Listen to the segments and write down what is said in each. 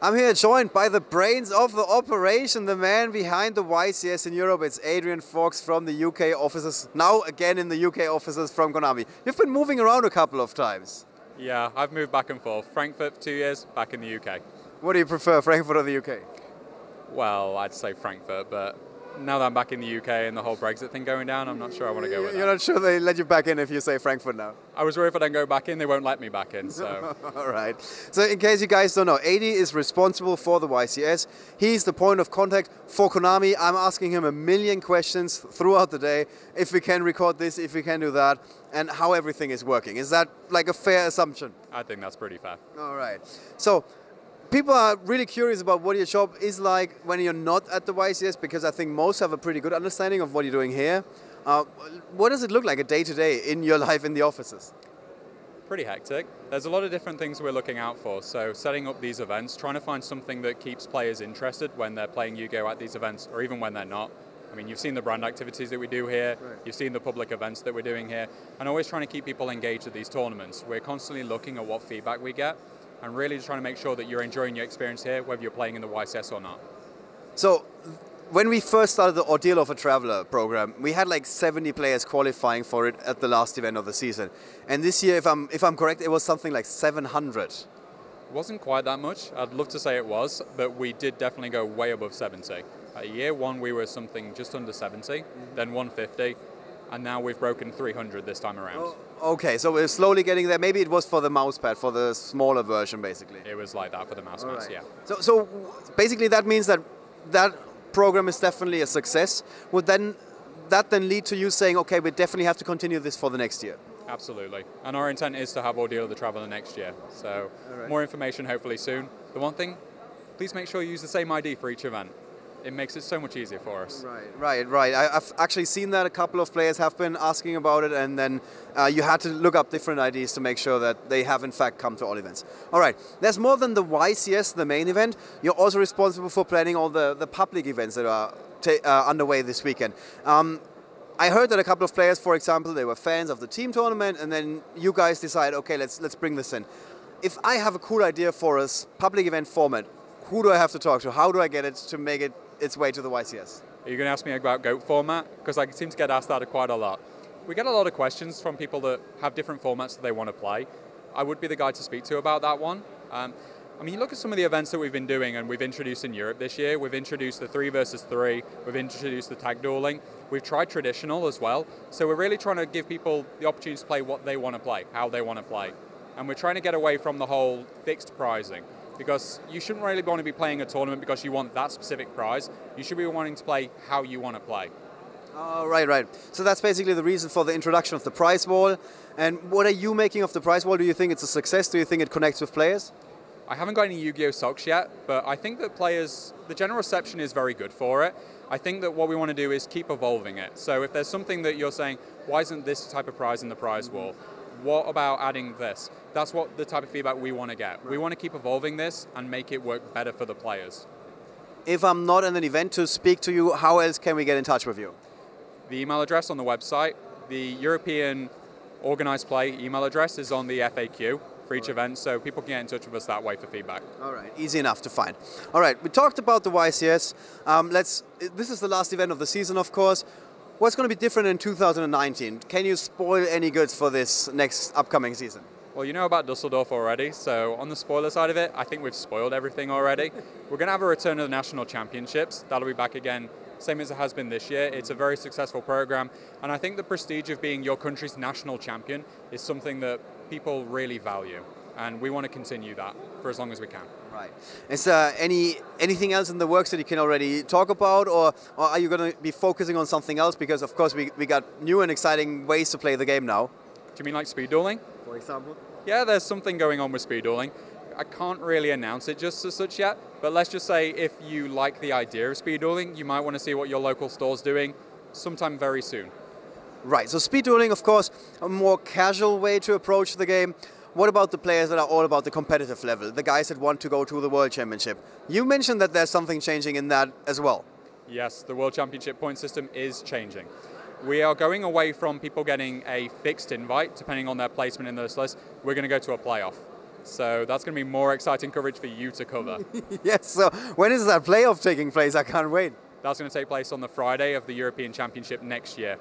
I'm here joined by the brains of the operation, the man behind the YCS in Europe. It's Adrian Fox from the UK offices, now again in the UK offices from Konami. You've been moving around a couple of times. Yeah, I've moved back and forth. Frankfurt for 2 years, back in the UK. What do you prefer, Frankfurt or the UK? Well, I'd say Frankfurt, but now that I'm back in the UK and the whole Brexit thing going down, I'm not sure I want to go with that. You're not sure they let you back in if you say Frankfurt now? I was worried if I don't go back in, they won't let me back in, so... All right. So in case you guys don't know, AD is responsible for the YCS. He's the point of contact for Konami. I'm asking him a million questions throughout the day. If we can record this, if we can do that, and how everything is working. Is that like a fair assumption? I think that's pretty fair. All right. So people are really curious about what your job is like when you're not at the YCS, because I think most have a pretty good understanding of what you're doing here. What does it look like a day-to-day in your life in the offices? Pretty hectic. There's a lot of different things we're looking out for. So setting up these events, trying to find something that keeps players interested when they're playing Yu-Gi-Oh! At these events, or even when they're not. I mean, you've seen the brand activities that we do here, right. You've seen the public events that we're doing here, and always trying to keep people engaged at these tournaments. We're constantly looking at what feedback we get, and really just trying to make sure that you're enjoying your experience here, whether you're playing in the YCS or not. So, when we first started the Ordeal of a Traveler program, we had like 70 players qualifying for it at the last event of the season. And this year, if I'm correct, it was something like 700. It wasn't quite that much. I'd love to say it was, but we did definitely go way above 70. Year one, we were something just under 70, then 150, and now we've broken 300 this time around. Oh, okay, so we're slowly getting there. Maybe it was for the mousepad, for the smaller version, basically. It was like that for the mouse, right. Yeah. So basically that means that that program is definitely a success. Would that then lead to you saying, okay, we definitely have to continue this for the next year? Absolutely. And our intent is to have Ordeal of the Traveler next year. So more information hopefully soon. The one thing, please make sure you use the same ID for each event. It makes it so much easier for us. Right. I've actually seen that a couple of players have been asking about it, and then you had to look up different IDs to make sure that they have in fact come to all events. All right, there's more than the YCS, the main event. You're also responsible for planning all the public events that are underway this weekend. I heard that a couple of players, for example, they were fans of the team tournament, and then you guys decide, okay, let's bring this in. If I have a cool idea for a public event format, who do I have to talk to? How do I get it to make it its way to the YCS? Are you going to ask me about GOAT format? Because I seem to get asked that quite a lot. We get a lot of questions from people that have different formats that they want to play. I would be the guy to speak to about that one. I mean, you look at some of the events that we've been doing and we've introduced in Europe this year. We've introduced the 3 versus 3. We've introduced the tag dueling. We've tried traditional as well. So we're really trying to give people the opportunity to play what they want to play, how they want to play. And we're trying to get away from the whole fixed pricing. Because you shouldn't really want to be playing a tournament because you want that specific prize. You should be wanting to play how you want to play. Right. So that's basically the reason for the introduction of the prize wall. And what are you making of the prize wall? Do you think it's a success? Do you think it connects with players? I haven't got any Yu-Gi-Oh! Socks yet, but I think that players, the general reception is very good for it. I think that what we want to do is keep evolving it. So if there's something that you're saying, why isn't this type of prize in the prize wall? What about adding this? That's what the type of feedback we want to get. Right. We want to keep evolving this and make it work better for the players. If I'm not in an event to speak to you, how else can we get in touch with you? The email address on the website, the European Organized Play email address is on the FAQ for each event, so people can get in touch with us that way for feedback. All right, easy enough to find. All right, we talked about the YCS. This is the last event of the season, of course. What's going to be different in 2019? Can you spoil any goods for this next upcoming season? Well, you know about Dusseldorf already, so on the spoiler side of it, I think we've spoiled everything already. We're going to have a return of the National Championships. That'll be back again, same as it has been this year. It's a very successful program, and I think the prestige of being your country's national champion is something that people really value, and we want to continue that for as long as we can. Right. Is there anything else in the works that you can already talk about, or are you going to be focusing on something else? Because of course we got new and exciting ways to play the game now. Do you mean like speed dueling? For example? Yeah, there's something going on with speed dueling. I can't really announce it just as such yet, but let's just say if you like the idea of speed dueling, you might want to see what your local store's doing sometime very soon. Right, so speed dueling, of course, a more casual way to approach the game. What about the players that are all about the competitive level, the guys that want to go to the World Championship? You mentioned that there's something changing in that as well. Yes, the World Championship point system is changing. We are going away from people getting a fixed invite, depending on their placement in this list. We're going to go to a playoff. So that's going to be more exciting coverage for you to cover. Yes, so when is that playoff taking place? I can't wait. That's going to take place on the Friday of the European Championship next year.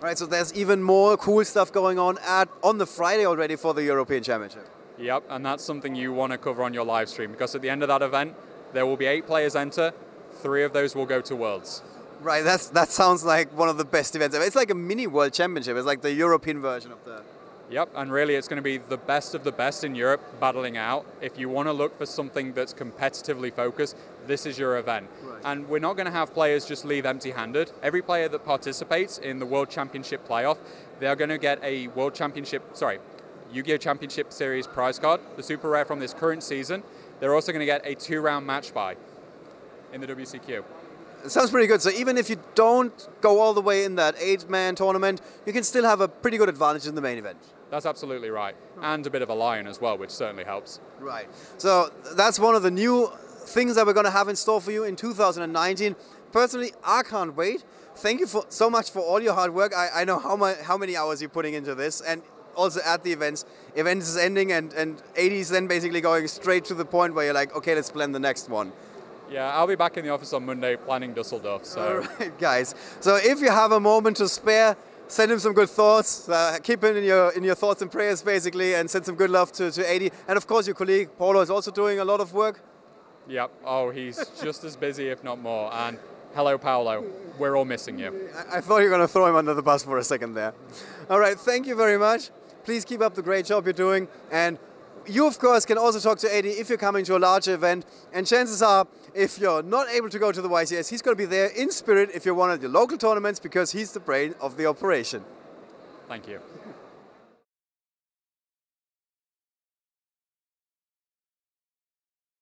Right, so there's even more cool stuff going on the Friday already for the European Championship. Yep, and that's something you want to cover on your live stream, because at the end of that event, there will be 8 players enter, 3 of those will go to Worlds. Right, that sounds like one of the best events ever. It's like a mini World Championship. It's like the European version of the... Yep, and really it's going to be the best of the best in Europe battling out. If you want to look for something that's competitively focused, this is your event. Right. And we're not going to have players just leave empty-handed. Every player that participates in the World Championship playoff, they're going to get a Yu-Gi-Oh! Championship Series prize card, the super rare from this current season. They're also going to get a 2-round match buy in the WCQ. It sounds pretty good. So even if you don't go all the way in that 8-man tournament, you can still have a pretty good advantage in the main event. That's absolutely right. And a bit of a lion as well, which certainly helps. Right. So that's one of the new things that we're going to have in store for you in 2019. Personally, I can't wait. Thank you so much for all your hard work. I know how many hours you're putting into this, and also at the events. Event is ending and 80's then basically going straight to the point where you're like, okay, let's plan the next one. Yeah, I'll be back in the office on Monday planning Dusseldorf. So. All right, guys. So if you have a moment to spare, send him some good thoughts. Keep him in your thoughts and prayers, basically, and send some good love to 80. And of course, your colleague Paulo is also doing a lot of work. Yep. Oh, he's just as busy, if not more. And hello, Paolo. We're all missing you. I thought you were going to throw him under the bus for a second there. All right. Thank you very much. Please keep up the great job you're doing. And you, of course, can also talk to 80 if you're coming to a larger event. And chances are, if you're not able to go to the YCS, he's going to be there in spirit if you're one of the local tournaments, because he's the brain of the operation. Thank you.